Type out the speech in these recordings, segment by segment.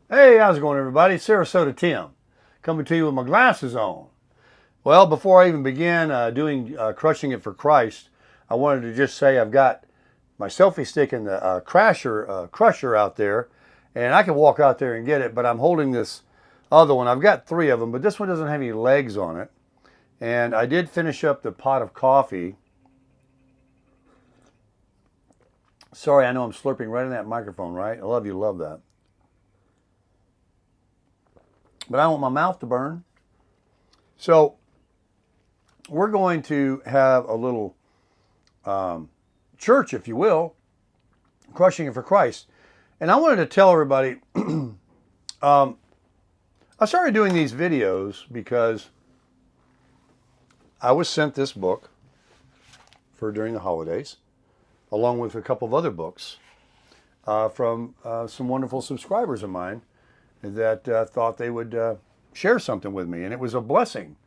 Hey, how's it going, everybody? Sarasota Tim, coming to you with my glasses on. Well, before I even begin doing Crushing It for Christ, I wanted to just say I've got my selfie stick in the crusher out there, and I can walk out there and get it, but I'm holding this other one. I've got three of them, but this one doesn't have any legs on it. And I did finish up the pot of coffee. Sorry, I know I'm slurping right in that microphone, right? I love you, love that. But I don't want my mouth to burn. So we're going to have a little church, if you will, Crushing It for Christ. And I wanted to tell everybody, I started doing these videos because I was sent this book for during the holidays, along with a couple of other books from some wonderful subscribers of mine that thought they would share something with me. And it was a blessing.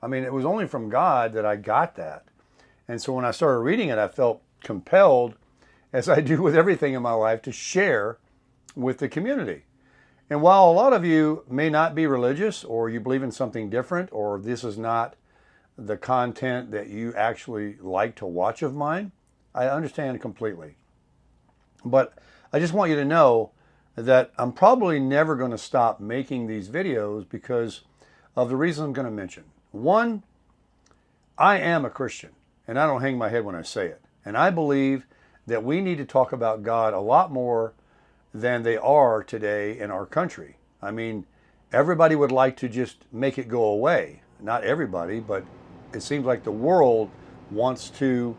I mean, it was only from God that I got that. And so when I started reading it, I felt compelled, as I do with everything in my life, to share with the community. And while a lot of you may not be religious, or you believe in something different, or this is not the content that you actually like to watch of mine, I understand completely. But I just want you to know that I'm probably never going to stop making these videos because of the reasons I'm going to mention. One, I am a Christian, and I don't hang my head when I say it. And I believe that we need to talk about God a lot more than they are today in our country. I mean, everybody would like to just make it go away. Not everybody, but it seems like the world wants to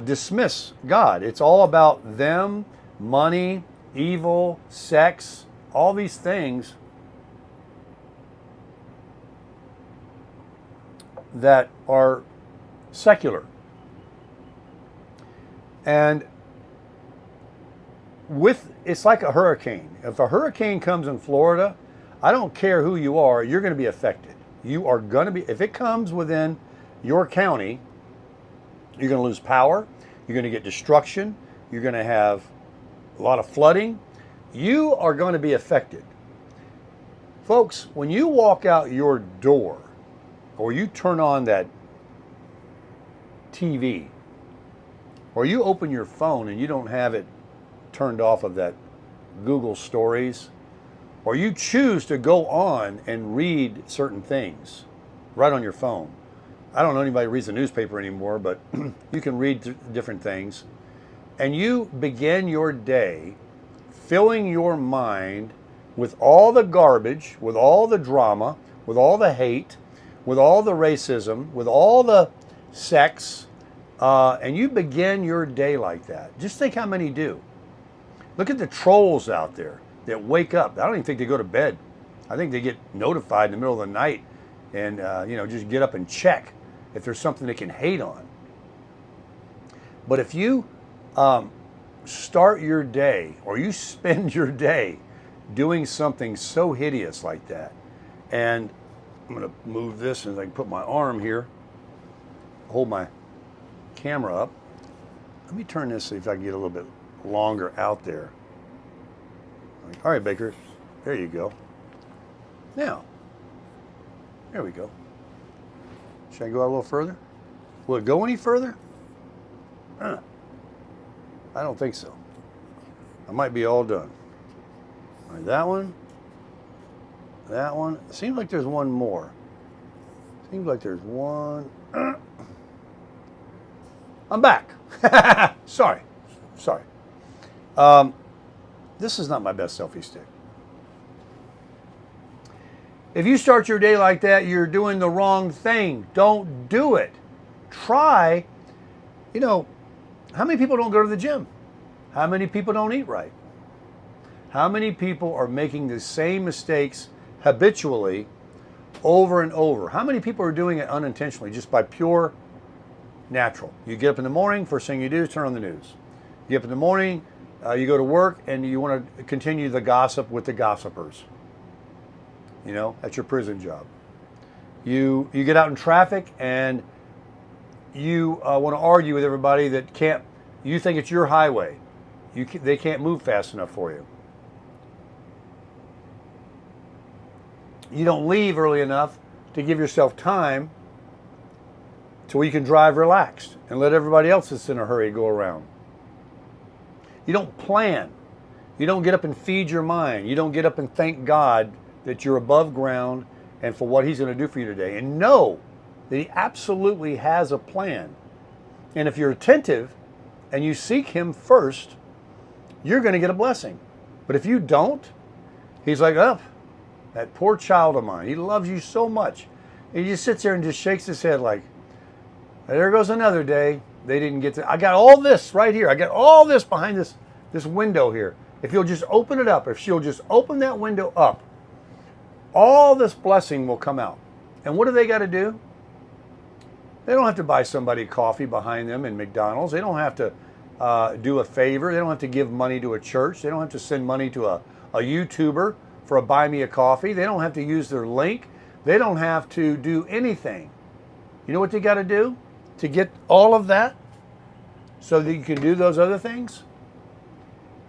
dismiss God. It's all about them, money, evil, sex, all these things that are secular. And it's like a hurricane. If a hurricane comes in Florida, I don't care who you are, you're going to be affected. You are going to be, if it comes within your county, you're going to lose power, you're going to get destruction, you're going to have a lot of flooding. You are going to be affected. Folks, when you walk out your door or you turn on that TV or you open your phone and you don't have it turned off of that Google Stories, or you choose to go on and read certain things right on your phone. I don't know anybody who reads the newspaper anymore, but you can read different things. And you begin your day filling your mind with all the garbage, with all the drama, with all the hate, with all the racism, with all the sex, and you begin your day like that. Just think how many do. Look at the trolls out there that wake up. I don't even think they go to bed. I think they get notified in the middle of the night and just get up and check if there's something they can hate on. But if you start your day or you spend your day doing something so hideous like that, and I'm going to move this and I can put my arm here, hold my camera up. Let me turn this, see if I can get a little bit longer out there. All right, Baker, there you go. Now, there we go. Should I go out a little further? Will it go any further? I don't think so. I might be all done. All right, that one. That one. It seems like there's one more. Seems like there's one. I'm back. Sorry. This is not my best selfie stick. If you start your day like that, you're doing the wrong thing. Don't do it. Try. How many people don't go to the gym? How many people don't eat right? How many people are making the same mistakes habitually over and over? How many people are doing it unintentionally, just by pure natural? You get up in the morning, first thing you do is turn on the news. You get up in the morning, you go to work, and you want to continue the gossip with the gossipers. That's your prison job. You get out in traffic and you want to argue with everybody that can't. You think it's your highway. They can't move fast enough for you. You don't leave early enough to give yourself time to where you can drive relaxed and let everybody else that's in a hurry go around. You don't plan. You don't get up and feed your mind. You don't get up and thank God that you're above ground and for what He's going to do for you today. And know that He absolutely has a plan. And if you're attentive and you seek Him first, you're going to get a blessing. But if you don't, He's like, oh, that poor child of mine. He loves you so much. And he just sits there and just shakes his head like, there goes another day. They didn't get to. I got all this right here. I got all this behind this window here. If you'll just open it up, if she'll just open that window up, all this blessing will come out. And what do they got to do? They don't have to buy somebody coffee behind them in McDonald's. They don't have to do a favor. They don't have to give money to a church. They don't have to send money to a YouTuber for a buy me a coffee. They don't have to use their link. They don't have to do anything. You know what they got to do to get all of that so that you can do those other things?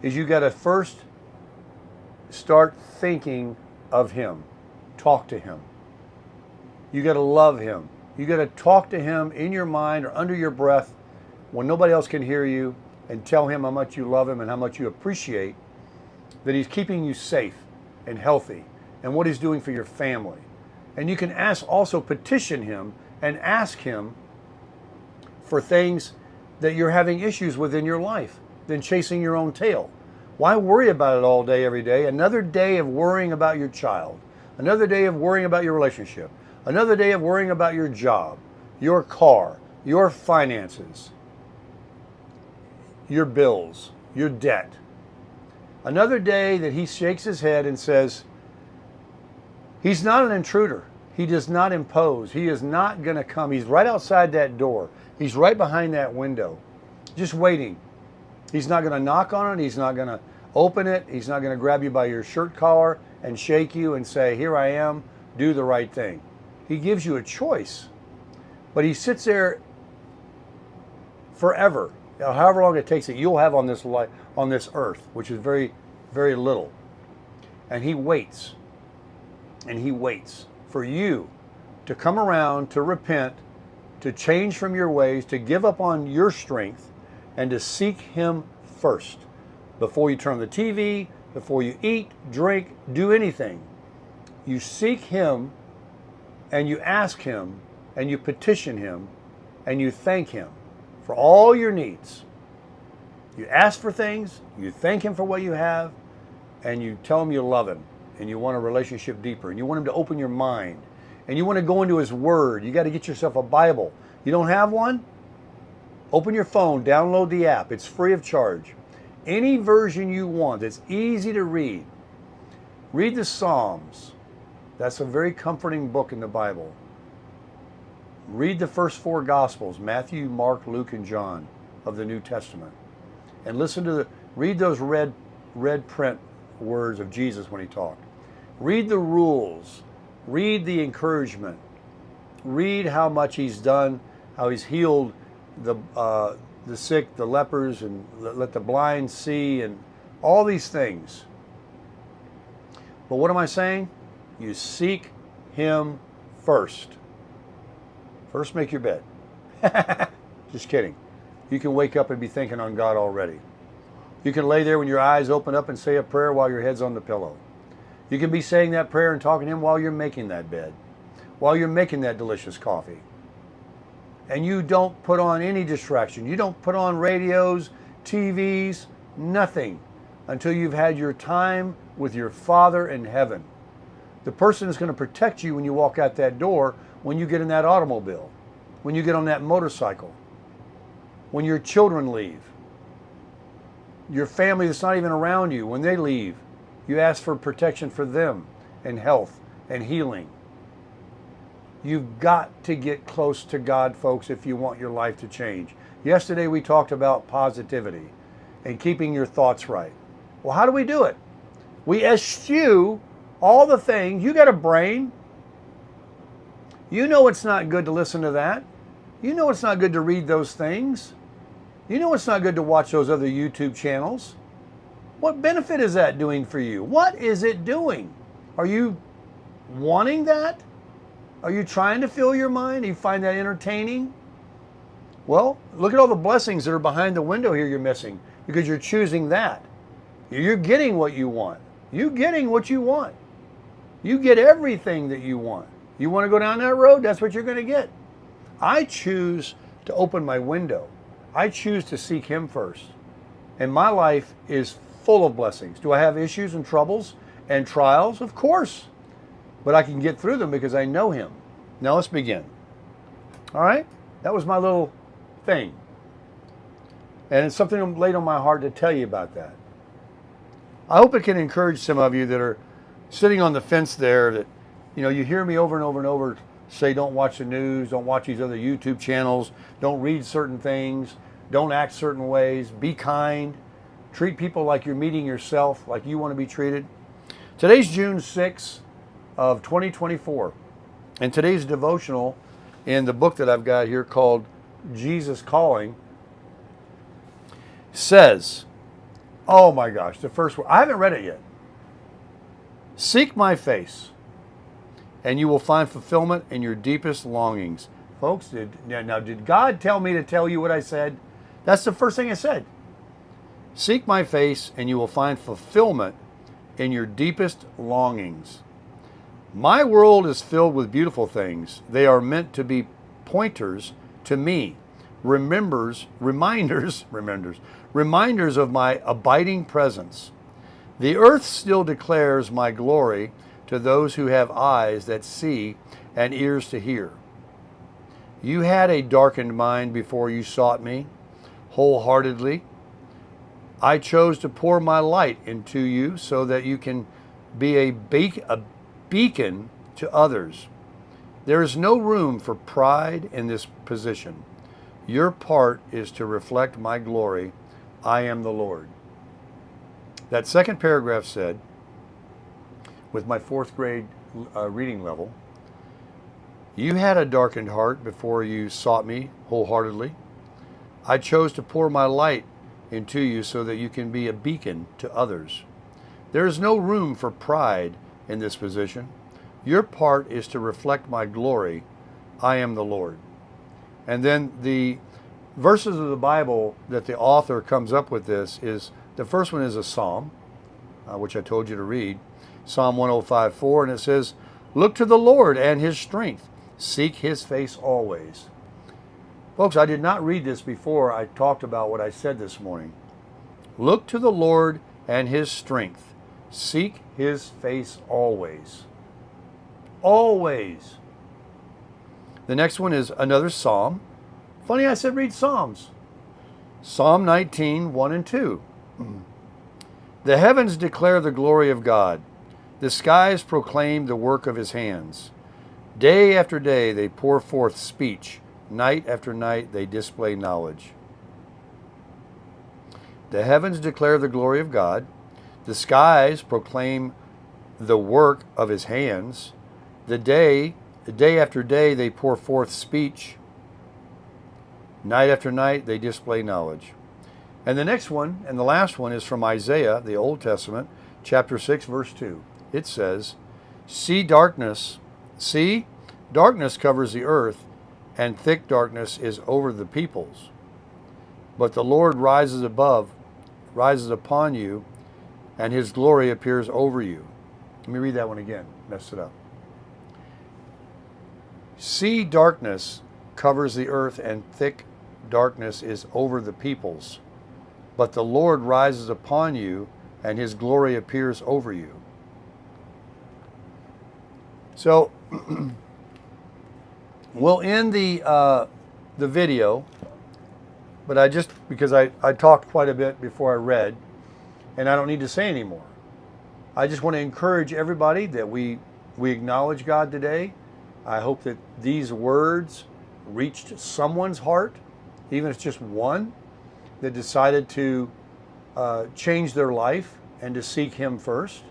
Is you got to first start thinking of Him. Talk to Him. You got to love Him. You got to talk to Him in your mind or under your breath when nobody else can hear you, and tell Him how much you love Him and how much you appreciate that He's keeping you safe and healthy and what He's doing for your family. And you can also petition Him and ask Him for things that you're having issues with in your life than chasing your own tail. Why worry about it all day, every day? Another day of worrying about your child. Another day of worrying about your relationship. Another day of worrying about your job, your car, your finances, your bills, your debt. Another day that he shakes his head and says, He's not an intruder. He does not impose. He is not going to come. He's right outside that door. He's right behind that window, just waiting. He's not going to knock on it. He's not going to open it. He's not going to grab you by your shirt collar and shake you and say, here I am, do the right thing. He gives you a choice, but He sits there forever, however long it takes that you'll have on this life, on this earth, which is very, very little. And He waits, and He waits for you to come around, to repent, to change from your ways, to give up on your strength, and to seek Him first. Before you turn on the TV, before you eat, drink, do anything, you seek Him, and you ask Him, and you petition Him, and you thank Him for all your needs. You ask for things, you thank Him for what you have, and you tell Him you love Him, and you want a relationship deeper, and you want Him to open your mind, and you want to go into His Word. You got to get yourself a Bible. You don't have one? Open your phone, download the app. It's free of charge. Any version you want. It's easy to read. Read the Psalms. That's a very comforting book in the Bible. Read the first 4 Gospels, Matthew, Mark, Luke, and John of the New Testament. And read those red print words of Jesus when He talked. Read the rules. Read the encouragement. Read how much He's done, how He's healed the sick, the lepers, and let the blind see, and all these things. But what am I saying? You seek Him first. First, make your bed. Just kidding. You can wake up and be thinking on God already. You can lay there when your eyes open up and say a prayer while your head's on the pillow. You can be saying that prayer and talking to Him while you're making that bed, while you're making that delicious coffee. And you don't put on any distraction. You don't put on radios, TVs, nothing until you've had your time with your Father in heaven. The person is going to protect you when you walk out that door, when you get in that automobile, when you get on that motorcycle, when your children leave, your family that's not even around you, when they leave, you ask for protection for them and health and healing. You've got to get close to God, folks, if you want your life to change. Yesterday we talked about positivity and keeping your thoughts right. Well, how do we do it? We eschew all the things. You got a brain. You know it's not good to listen to that. You know it's not good to read those things. You know it's not good to watch those other YouTube channels. What benefit is that doing for you? What is it doing? Are you wanting that? Are you trying to fill your mind? Do you find that entertaining? Well, look at all the blessings that are behind the window here you're missing because you're choosing that. You're getting what you want. You're getting what you want. You get everything that you want. You want to go down that road? That's what you're going to get. I choose to open my window. I choose to seek Him first. And my life is full of blessings. Do I have issues and troubles and trials? Of course. But I can get through them because I know Him. Now let's begin. All right? That was my little thing. And it's something laid on my heart to tell you about that. I hope it can encourage some of you that are sitting on the fence there that, you hear me over and over and over say don't watch the news, don't watch these other YouTube channels, don't read certain things, don't act certain ways, be kind, treat people like you're meeting yourself, like you want to be treated. Today's June 6th of 2024, and today's devotional in the book that I've got here called Jesus Calling says, oh my gosh, the first word, I haven't read it yet. Seek my face, and you will find fulfillment in your deepest longings. Folks, did God tell me to tell you what I said? That's the first thing I said. Seek my face, and you will find fulfillment in your deepest longings. My world is filled with beautiful things. They are meant to be pointers to me, reminders of my abiding presence. The earth still declares my glory to those who have eyes that see and ears to hear. You had a darkened mind before you sought me wholeheartedly. I chose to pour my light into you so that you can be a beacon to others. There is no room for pride in this position. Your part is to reflect my glory. I am the Lord. That second paragraph said, with my fourth grade reading level, you had a darkened heart before you sought me wholeheartedly. I chose to pour my light into you so that you can be a beacon to others. There is no room for pride in this position. Your part is to reflect my glory. I am the Lord. And then the verses of the Bible that the author comes up with this is, the first one is a psalm, which I told you to read, Psalm 105:4, and it says, look to the Lord and His strength. Seek His face always. Folks, I did not read this before I talked about what I said this morning. Look to the Lord and His strength. Seek His face always. Always. The next one is another psalm. Funny I said read Psalms. Psalm 19, 1 and 2. The heavens declare the glory of God. The skies proclaim the work of His hands. Day after day they pour forth speech. Night after night they display knowledge. The heavens declare the glory of God. The skies proclaim the work of His hands. Day after day they pour forth speech. Night after night they display knowledge. And the next one, and the last one, is from Isaiah, the Old Testament, chapter 6, verse 2. It says, darkness covers the earth, and thick darkness is over the peoples. But the Lord rises upon you, and His glory appears over you. Let me read that one again. Messed it up. Darkness covers the earth, and thick darkness is over the peoples. But the Lord rises upon you, and His glory appears over you. So, we'll end the video, but because I talked quite a bit before I read, and I don't need to say anymore. I just want to encourage everybody that we acknowledge God today. I hope that these words reached someone's heart, even if it's just one, that decided to change their life and to seek Him first.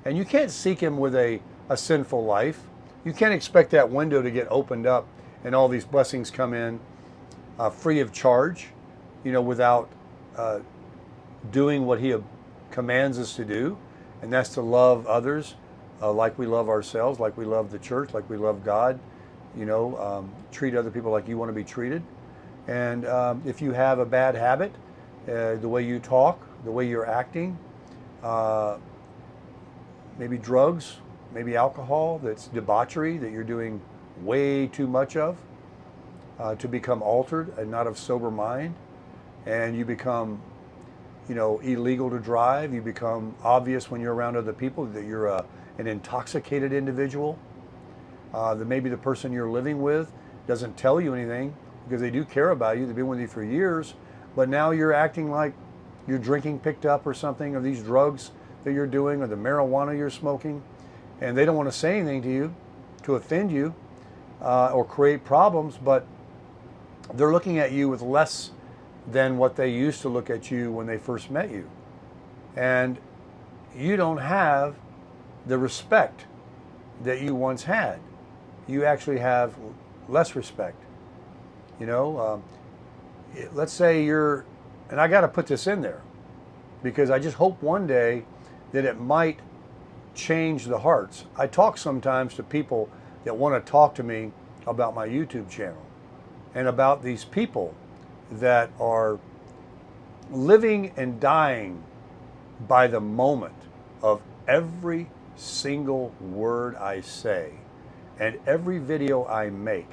And you can't seek Him with a sinful life. You can't expect that window to get opened up and all these blessings come in free of charge, without doing what He commands us to do, and that's to love others like we love ourselves, like we love the church, like we love God. Treat other people like you want to be treated. And if you have a bad habit, the way you talk, the way you're acting, maybe drugs, maybe alcohol, that's debauchery that you're doing way too much of, to become altered and not of sober mind, and you become, illegal to drive. You become obvious when you're around other people that you're an intoxicated individual. That maybe the person you're living with doesn't tell you anything because they do care about you. They've been with you for years, but now you're acting like you're drinking picked up or something, or these drugs that you're doing, or the marijuana you're smoking, and they don't want to say anything to you to offend you or create problems, but they're looking at you with less than what they used to look at you when they first met you. And you don't have the respect that you once had. You actually have less respect. Let's say and I got to put this in there because I just hope one day that it might change the hearts. I talk sometimes to people that want to talk to me about my YouTube channel and about these people that are living and dying by the moment of every single word I say and every video I make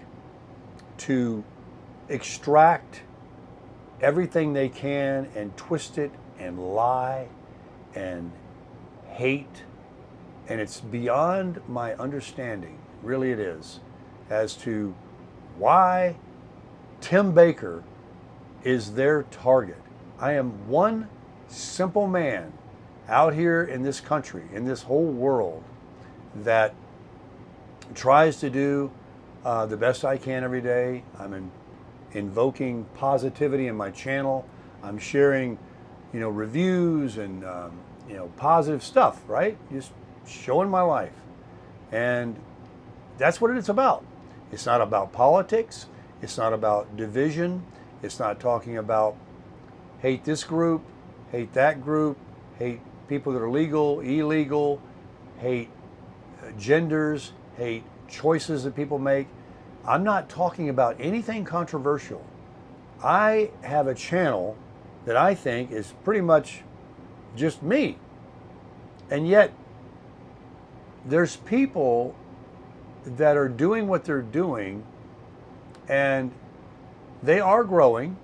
to extract everything they can and twist it and lie and hate. And it's beyond my understanding, really it is, as to why Tim Baker is their target. I am one simple man out here in this country, in this whole world, that tries to do the best I can every day. I'm invoking positivity in my channel. I'm sharing, reviews and, positive stuff, right? Just showing my life. And that's what it's about. It's not about politics. It's not about division. It's not talking about hate this group, hate that group, hate people that are legal, illegal, hate genders, hate choices that people make. I'm not talking about anything controversial. I have a channel that I think is pretty much just me. And yet, there's people that are doing what they're doing, and they are growing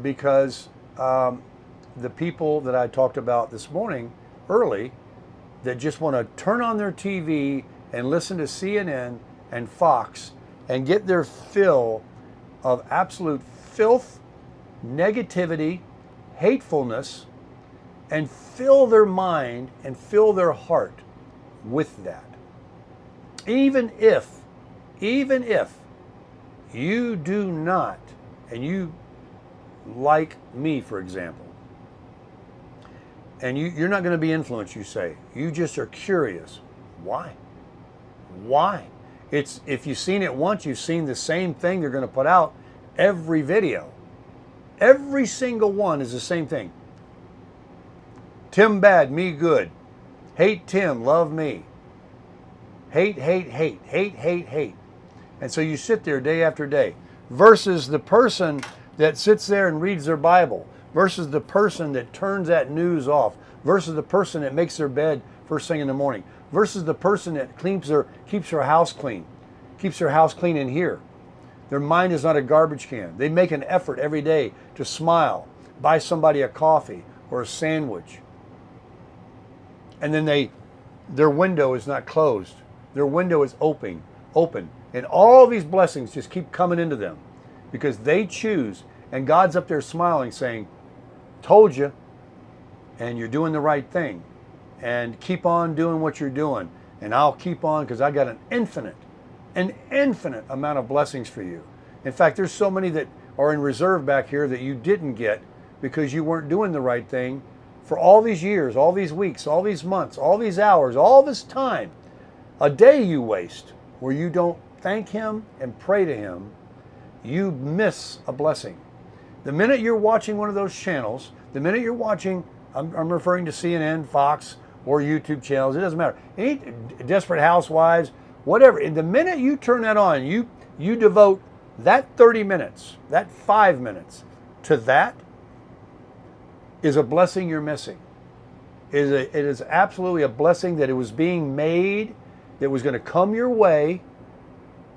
because the people that I talked about this morning early that just want to turn on their TV and listen to CNN and Fox and get their fill of absolute filth, negativity, hatefulness, and fill their mind and fill their heart with that. Even if you do not, and you like me, for example, and you're not going to be influenced, you say, you just are curious. Why? If you've seen it once, you've seen the same thing they're going to put out every video. Every single one is the same thing. Tim bad, me good. Hate Tim, love me. Hate. And so you sit there day after day versus the person that sits there and reads their Bible, versus the person that turns that news off, versus the person that makes their bed first thing in the morning, versus the person that keeps her house clean, keeps her house clean in here. Their mind is not a garbage can. They make an effort every day to smile, buy somebody a coffee or a sandwich. And then their window is not closed. Their window is open. And all these blessings just keep coming into them because they choose. And God's up there smiling saying, told you, and you're doing the right thing. And keep on doing what you're doing. And I'll keep on because I got an infinite amount of blessings for you. In fact, there's so many that are in reserve back here that you didn't get because you weren't doing the right thing for all these years, all these weeks, all these months, all these hours, all this time. A day you waste where you don't thank Him and pray to Him, you miss a blessing. The minute you're watching one of those channels, the minute you're watching, I'm referring to CNN, Fox, or YouTube channels. It doesn't matter. Any Desperate Housewives, whatever. And the minute you turn that on, you devote that 30 minutes, that 5 minutes to that, is a blessing you're missing. It is absolutely a blessing that it was being made, that was going to come your way.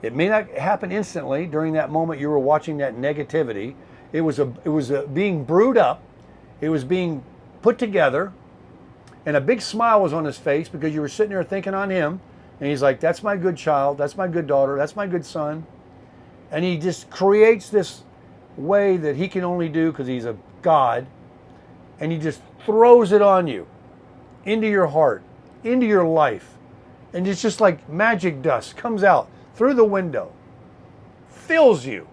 It may not happen instantly during that moment you were watching that negativity. It was being brewed up. It was being put together. And a big smile was on his face because you were sitting there thinking on him. And he's like, that's my good child. That's my good daughter. That's my good son. And he just creates this way that he can only do because he's a God. And he just throws it on you, into your heart, into your life. And it's just like magic dust comes out through the window, fills you.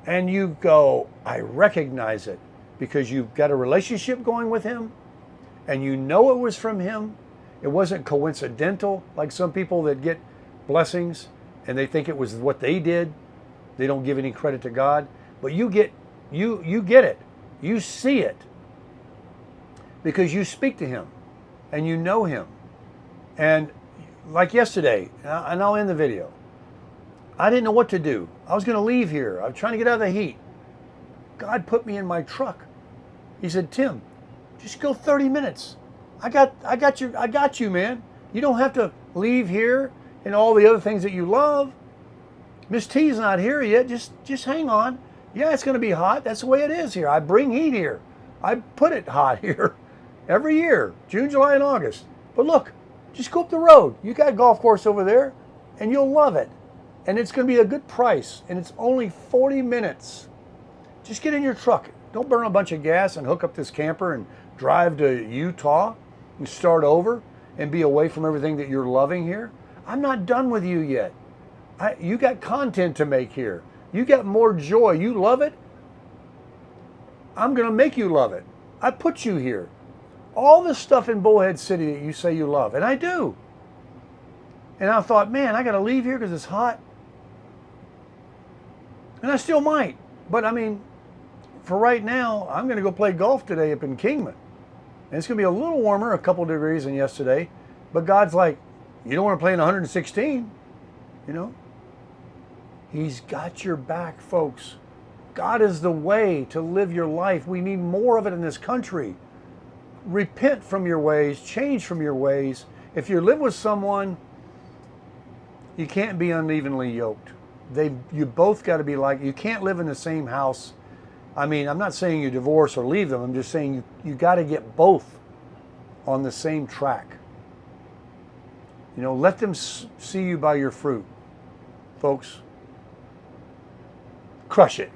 And you go, I recognize it, because you've got a relationship going with him and you know it was from him. It wasn't coincidental like some people that get blessings and they think it was what they did. They don't give any credit to God. But you get it. You see it because you speak to him and you know him. And like yesterday, and I'll end the video, I didn't know what to do. I was going to leave here. I was trying to get out of the heat. God put me in my truck. He said, Tim, just go 30 minutes. I got you, man. You don't have to leave here and all the other things that you love. Miss T's not here yet. Just hang on. Yeah, it's going to be hot. That's the way it is here. I bring heat here. I put it hot here every year, June, July, and August. But look, just go up the road. You got a golf course over there, and you'll love it. And it's going to be a good price, and it's only 40 minutes. Just get in your truck. Don't burn a bunch of gas and hook up this camper and drive to Utah and start over and be away from everything that you're loving here. I'm not done with you yet. You got content to make here. You got more joy. You love it. I'm going to make you love it. I put you here. All this stuff in Bullhead City that you say you love, and I do. And I thought, man, I got to leave here because it's hot. And I still might. But I mean, for right now, I'm going to go play golf today up in Kingman. And it's going to be a little warmer, a couple degrees than yesterday. But God's like, you don't want to play in 116, you know? He's got your back, folks. God is the way to live your life. We need more of it in this country. Repent from your ways, change from your ways. If you live with someone, you can't be unevenly yoked. You both got to be like, you can't live in the same house. I mean, I'm not saying you divorce or leave them. I'm just saying you got to get both on the same track. You know, let them see you by your fruit. Folks, crush it.